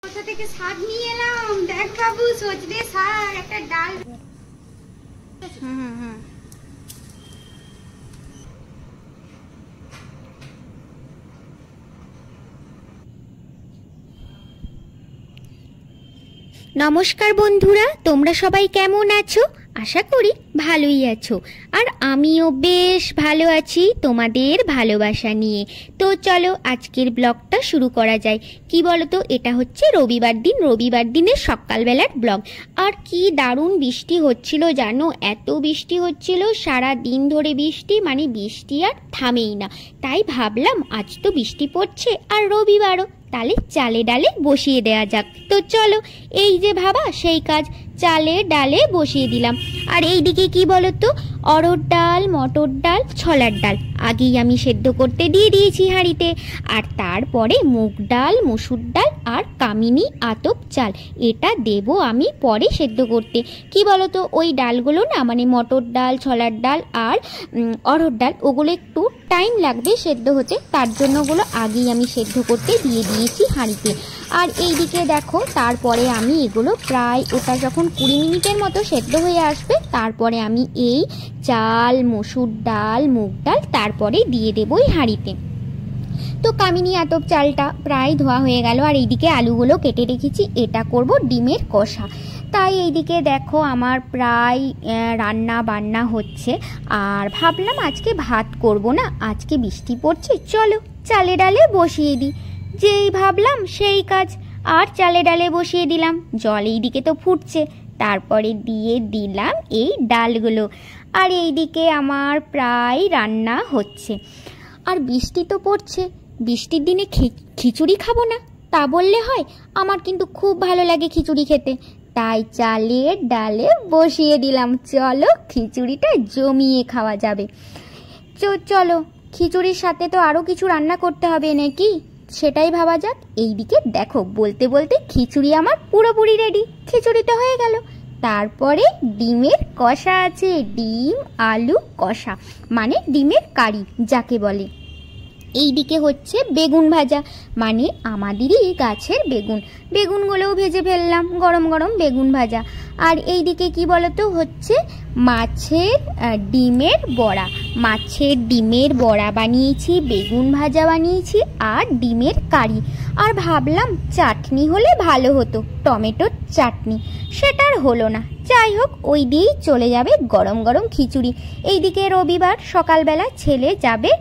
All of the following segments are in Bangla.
কোথা থেকে শাক নিয়ে এলাম দেখ বাবু, সজনে শাক, একটা ডাল। নমস্কার বন্ধুরা, তোমরা সবাই কেমন আছো? আশা করি ভালোই আছো। আর আমিও বেশ ভালো আছি তোমাদের ভালোবাসা নিয়ে। তো চলো আজকের ব্লগটা শুরু করা যায়। কি বলো তো, এটা হচ্ছে রবিবার দিনের সকালবেলার ব্লগ। আর কি দারুণ বৃষ্টি হচ্ছিল জানো, এত বৃষ্টি হচ্ছিল, সারা দিন ধরে বৃষ্টি, মানে বৃষ্টি আর থামেই না। তাই ভাবলাম আজ তো বৃষ্টি পড়ছে আর রবিবারও, তাহলে চালে ডালে বসিয়ে দেওয়া যাক। তো চলো, এই যে ভাবা সেই কাজ, চালে ডালে বসিয়ে দিলাম। আর এইদিকে কি বলতো, অরহর ডাল, মটর ডাল, ছোলার ডাল আগেই আমি সেদ্ধ করতে দিয়ে দিয়েছি হাঁড়িতে। আর তারপরে মুগ ডাল, মসুর ডাল আর কামিনী আতপ চাল, এটা দেব আমি পরে সেদ্ধ করতে। কি বলতো, ওই ডালগুলো না, মানে মটর ডাল, ছোলার ডাল আর অরহর ডাল, ওগুলো একটু টাইম লাগবে সেদ্ধ হতে, তার জন্য ওগুলো আগেই আমি সেদ্ধ করতে দিয়ে দিয়েছি হাঁড়িতে। আর এইদিকে দেখো, তারপরে আমি এগুলো প্রায়, ওটা যখন 20 মিনিটের মতো সেদ্ধ হয়ে আসবে, তারপরে আমি এই চাল, মসুর ডাল, মুগ ডাল তারপরে দিয়ে দেবো এই হাঁড়িতে। তো কামিনী আতপ চালটা প্রায় ধোয়া হয়ে গেল। আর এইদিকে আলুগুলো কেটে রেখেছি, এটা করব ডিমের কষা। তাই এইদিকে দেখো আমার প্রায় রান্না বান্না হচ্ছে। আর ভাবলাম আজকে ভাত করব না, আজকে বৃষ্টি পড়ছে, চলো চালে ডালে বসিয়ে দিই। যেই ভাবলাম সেই কাজ, আর চালে ডালে বসিয়ে দিলাম। জল এইদিকে তো ফুটছে, তারপরে দিয়ে দিলাম এই ডালগুলো। আর এইদিকে আমার প্রায় রান্না হচ্ছে। আর বৃষ্টি তো পড়ছে, বৃষ্টির দিনে খিচুড়ি খাবো না তা বললে হয়? আমার কিন্তু খুব ভালো লাগে খিচুড়ি খেতে, তাই চালে ডালে বসিয়ে দিলাম। চলো খিচুড়িটা জমিয়ে খাওয়া যাবে। চলো, খিচুড়ির সাথে তো আরও কিছু রান্না করতে হবে নাকি, সেটাই ভাবা যাক। এইদিকে দেখো, বলতে বলতে খিচুড়ি আমার পুরোপুরি রেডি। খিচুড়িটা হয়ে গেল, তারপরে ডিমের কষা আছে, ডিম আলু কষা, মানে ডিমের কারি যাকে বলে। এইদিকে হচ্ছে বেগুন ভাজা, মানে আমাদেরই গাছের বেগুন, বেগুনগুলোও ভেজে ফেললাম, গরম গরম বেগুন ভাজা। আর এইদিকে কি বলতো, হচ্ছে মাছের ডিমের বড়া, মাছের ডিমের বড়া বানিয়েছি, বেগুন ভাজা বানিয়েছি আর ডিমের কারি। আর ভাবলাম চাটনি হলে ভালো হতো, টমেটোর চাটনি, সেটার হলো না। যাই হোক, ওই দিয়েই চলে যাবে গরম গরম খিচুড়ি। এইদিকে রবিবার সকালবেলা ছেলে যাবে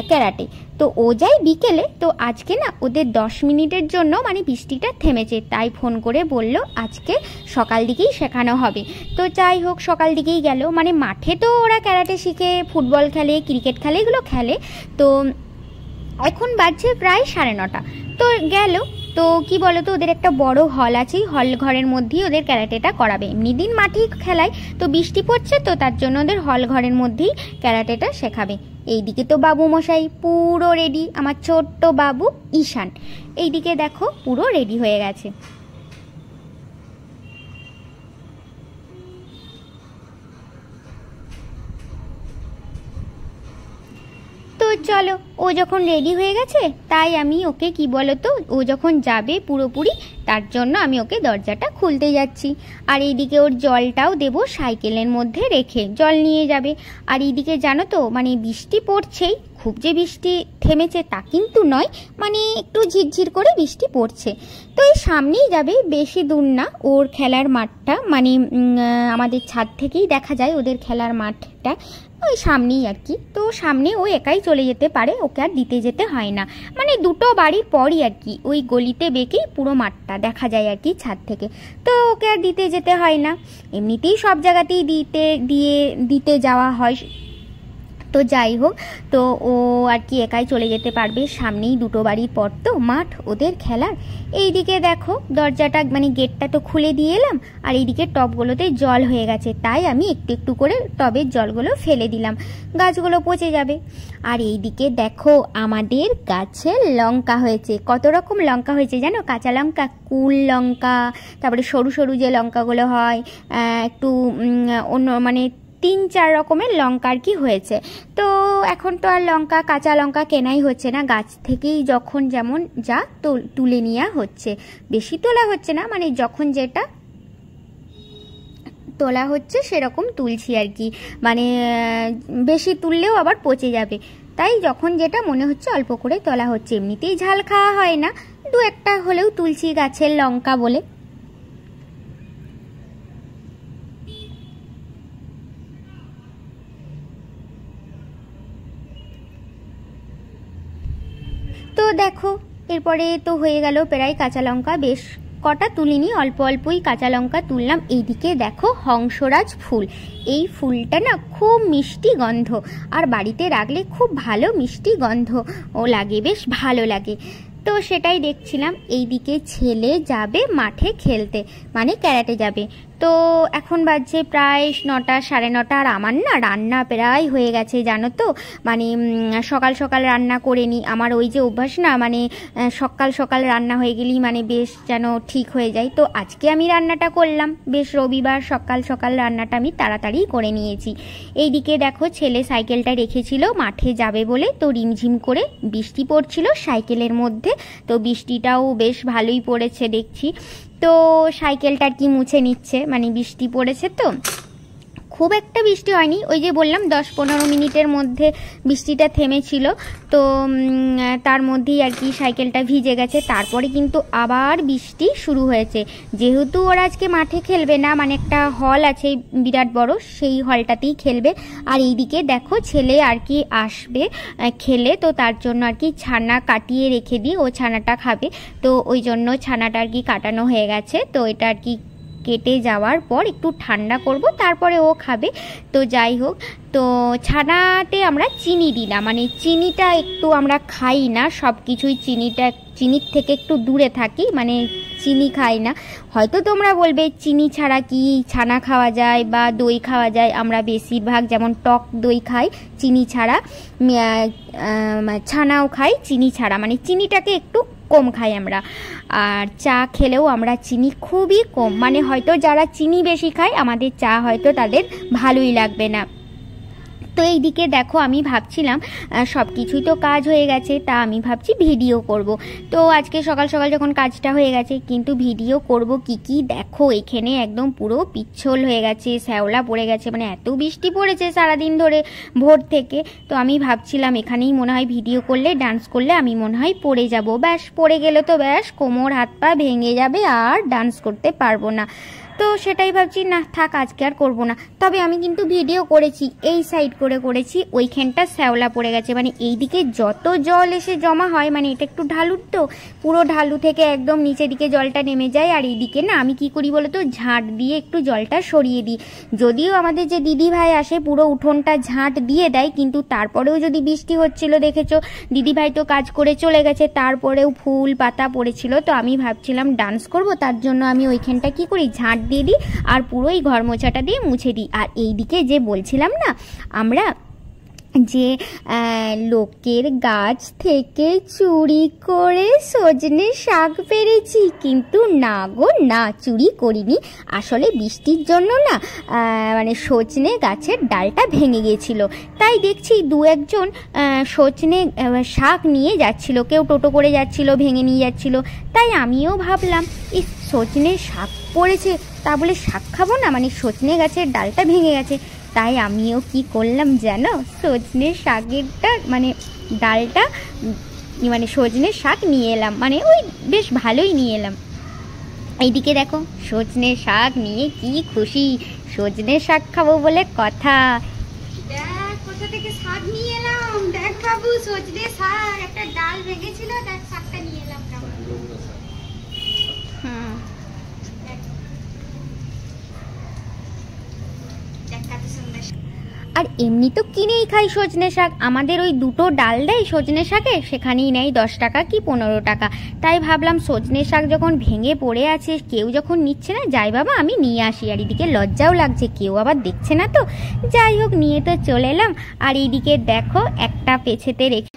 ক্যারাটে, তো ও যায় বিকেলে। তো আজকে না ওদের 10 মিনিটের জন্য, মানে বৃষ্টিটা থেমেছে, তাই ফোন করে বলল আজকে সকাল দিকেই শেখানো হবে। তো যাই হোক, সকাল দিকেই গেল। মানে মাঠে তো ওরা ক্যারাটে শিখে, ফুটবল খেলে, ক্রিকেট খেলে, এগুলো খেলে। তো এখন বাজছে প্রায় 9:30, তো গেল। তো কি বলতো, ওদের একটা বড় হল আছে, হল ঘরের মধ্যেই ওদের ক্যারাটেটা করাবে। এমনি দিন মাঠেই খেলায়, তো বৃষ্টি পড়ছে তো তার জন্য ওদের হল ঘরের মধ্যেই ক্যারাটেটা শেখাবে। এইদিকে তো বাবু মশাই পুরো রেডি, আমার ছোট্ট বাবু ঈশান এইদিকে দেখো পুরো রেডি হয়ে গেছে। তো চলো, ও যখন রেডি হয়ে গেছে, তাই আমি ওকে, কি বলতো, ও যখন যাবে পুরোপুরি, তার জন্য আমি ওকে দরজাটা খুলতে যাচ্ছি। আর এইদিকে ওর জলটাও দেবো, সাইকেলের মধ্যে রেখে জল নিয়ে যাবে। আর এইদিকে জানো তো, মানে বৃষ্টি পড়ছেই, খুব যে বৃষ্টি থেমেছে তা কিন্তু নয়, মানে একটু ঝিরঝির করে বৃষ্টি পড়ছে। তো এই সামনেই যাবে, বেশি দূর না ওর খেলার মাঠটা, মানে আমাদের ছাদ থেকেই দেখা যায় ওদের খেলার মাঠটা, ওই সামনেই আর কি। তো সামনে ও একাই চলে যেতে পারে, ওকে আর দিতে যেতে হয় না, মানে দুটো বাড়ির পরই আর কি, ওই গলিতে বেঁকেই পুরো মাঠটা দেখা যায় আর কি ছাদ থেকে। তো ওকে আর দিতে যেতে হয় না, এমনিতেই সব জায়গাতেই দিতে যাওয়া হয়। তো যাই হোক, তো ও আর কি একাই চলে যেতে পারবে, সামনেই দুটো বাড়ির পর তো মাঠ ওদের খেলার। এইদিকে দেখো দরজাটা, মানে গেটটা তো খুলে দিয়ে এলাম। আর এইদিকে টবগুলোতে জল হয়ে গেছে, তাই আমি একটু একটু করে টবের জলগুলো ফেলে দিলাম, গাছগুলো পচে যাবে। আর এইদিকে দেখো আমাদের গাছে লঙ্কা হয়েছে, কত রকম লঙ্কা হয়েছে জানো, কাঁচা লঙ্কা, কুল লঙ্কা, তারপরে সরু সরু যে লঙ্কাগুলো হয়, একটু অন্য মানে 3-4 রকমের লঙ্কা আর কি হয়েছে। তো এখন তো আর লঙ্কা, কাঁচা লঙ্কা কেনাই হচ্ছে না, গাছ থেকেই যখন যেমন যা তুলে নেওয়া হচ্ছে, বেশি তোলা হচ্ছে না, মানে যখন যেটা তোলা হচ্ছে সেরকম তুলছি আর কি। মানে বেশি তুললেও আবার পচে যাবে, তাই যখন যেটা মনে হচ্ছে অল্প করে তোলা হচ্ছে। এমনিতেই ঝাল খাওয়া হয় না, 2-1টা হলেও তুলছি গাছের লঙ্কা বলে। তো দেখো এরপরে তো হয়ে গেল প্রায় কাঁচা লঙ্কা, বেশ কটা তুলিনি, অল্প অল্পই কাঁচা লঙ্কা তুললাম। এইদিকে দেখো হংসরাজ ফুল, এই ফুলটা না খুব মিষ্টি গন্ধ, আর বাড়িতে রাখলে খুব ভালো মিষ্টি গন্ধ ও লাগে, বেশ ভালো লাগে। তো সেটাই দেখছিলাম। এইদিকে ছেলে যাবে মাঠে খেলতে, মানে ক্যারাটে যাবে। তো এখন বাজছে প্রায় 9টা 9:30, আর আমার না রান্না প্রায় হয়ে গেছে জানো তো। মানে সকাল সকাল রান্না করে নিই, আমার ওই যে অভ্যাস না, মানে সকাল সকাল রান্না হয়ে গেলেই মানে বেশ যেন ঠিক হয়ে যায়। তো আজকে আমি রান্নাটা করলাম, বেশ রবিবার সকাল সকাল রান্নাটা আমি তাড়াতাড়ি করে নিয়েছি। এইদিকে দেখো ছেলে সাইকেলটা রেখেছিল মাঠে যাবে বলে, তো রিমঝিম করে বৃষ্টি পড়ছিল সাইকেলের মধ্যে, তো বৃষ্টিটাও বেশ ভালোই পড়েছে দেখছি। তো সাইকেলটা আর কি মুছে নিচ্ছে, মানে বৃষ্টি পড়েছে তো, খুব একটা বৃষ্টি হয়নি, ওই যে বললাম 10-15 মিনিটের মধ্যে বৃষ্টিটা থেমেছিল। তো তার মধ্যেই আর কি সাইকেলটা ভিজে গেছে। তারপরে কিন্তু আবার বৃষ্টি শুরু হয়েছে, যেহেতু ওরা আজকে মাঠে খেলবে না, মানে একটা হল আছে বিরাট বড়, সেই হলটাতেই খেলবে। আর এইদিকে দেখো ছেলে আর কি আসবে খেলে, তো তার জন্য আর কি ছানা কাটিয়ে রেখে দিই, ও ছানাটা খাবে, তো ওই জন্য ছানাটা আর কি কাটানো হয়ে গেছে। তো এটা আর কি কেটে যাওয়ার পর একটু ঠান্ডা করব, তারপরে ও খাবে। তো যাই হোক, তো ছানাতে আমরা চিনি দিই না, মানে চিনিটা একটু আমরা খাই না, সব কিছুই চিনির থেকে একটু দূরে থাকি, মানে চিনি খাই না। হয়তো তোমরা বলবে চিনি ছাড়া কি ছানা খাওয়া যায় বা দই খাওয়া যায়, আমরা বেশিরভাগ যেমন টক দই খাই চিনি ছাড়া, ছানাও খাই চিনি ছাড়া, মানে চিনিটাকে একটু কম খাই আমরা। আর চা খেলেও আমরা চিনি খুবই কম, মানে হয়তো যারা চিনি বেশি খায় আমাদের চা হয়তো তাদের ভালোই লাগবে না। তো এইদিকে দেখো আমি ভাবছিলাম সব কিছুই তো কাজ হয়ে গেছে, তা আমি ভাবছি ভিডিও করব। তো আজকে সকাল সকাল যখন কাজটা হয়ে গেছে, কিন্তু ভিডিও করব কি দেখো এখানে একদম পুরো পিচ্ছল হয়ে গেছে, শ্যাওলা পড়ে গেছে, মানে এত বৃষ্টি পড়েছে সারাদিন ধরে ভোর থেকে। তো আমি ভাবছিলাম এখানেই মনে হয় ভিডিও করলে, ডান্স করলে আমি মনে হয় পড়ে যাব, ব্যাস পড়ে গেলে তো ব্যাস কোমর হাত পা ভেঙে যাবে, আর ডান্স করতে পারবো না। তো সেটাই ভাবছি না থাক আজকে আর করবো না। তবে আমি কিন্তু ভিডিও করেছি, এই সাইড করে করেছি, ওইখানটা শ্যাওলা পড়ে গেছে, মানে এইদিকে যত জল এসে জমা হয়, মানে এটা একটু ঢালুর তো, পুরো ঢালু থেকে একদম নিচের দিকে জলটা নেমে যায়। আর এইদিকে না আমি কি করি বলো তো, ঝাঁট দিয়ে একটু জলটা সরিয়ে দিই। যদিও আমাদের যে দিদি ভাই আসে পুরো উঠোনটা ঝাঁট দিয়ে দেয়, কিন্তু তারপরেও যদি বৃষ্টি হচ্ছিল, দেখেছো দিদি ভাই তো কাজ করে চলে গেছে, তারপরেও ফুল পাতা পড়েছিল। তো আমি ভাবছিলাম ডান্স করব, তার জন্য আমি ওইখানটা কি করি ঝাঁট দিয়ে দিই, আর পুরোই ঘর মোছাটা দিয়ে মুছে দিই। আর এইদিকে যে বলছিলাম না আমরা যে লোকের গাছ থেকে চুরি করে সজনে শাক পেরেছি, কিন্তু না গো না, চুরি করিনি। আসলে বৃষ্টির জন্য না মানে সজনে গাছের ডালটা ভেঙে গিয়েছিল, তাই দেখছি 2-1জন সজনে শাক নিয়ে যাচ্ছিল, কেউ টোটো করে যাচ্ছিল, ভেঙে নিয়ে যাচ্ছিল। তাই আমিও ভাবলাম এই সজনে শাক পড়েছে, তা বলে শাক খাবো না, মানে সজনে গাছের ডালটা ভেঙে গেছে। তাই আমিও কি করলাম জানো, সজনে শাকেরটা মানে ডালটা, মানে সজনে শাক নিয়ে এলাম, মানে ওই বেশ ভালোই নিয়ে এলাম। এইদিকে দেখো সজনে শাক নিয়ে কি খুশি, সজনে শাক খাবো বলে কথা। দেখ কোথা থেকে শাক নিয়ে এলাম, দেখ বাবু সজনে শাক, একটা ডাল ভেঙেছিল, দেখ শাকটা নিয়ে এলাম। আর এমনি তো কিনেই খাই সজনে শাক, আমাদের ওই 2টো ডাল দেয় সজনে শাকে, সেখানেই নেয় 10 টাকা কি 15 টাকা। তাই ভাবলাম সজনে শাক যখন ভেঙে পড়ে আছে, কেউ যখন নিচ্ছে না, যাই বাবা আমি নিয়ে আসি। আর এদিকে লজ্জাও লাগছে, কেউ আবার দেখছে না তো, যাই হোক নিয়ে তো চলে এলাম। আর এইদিকে দেখো একটা পেছেতে রেখে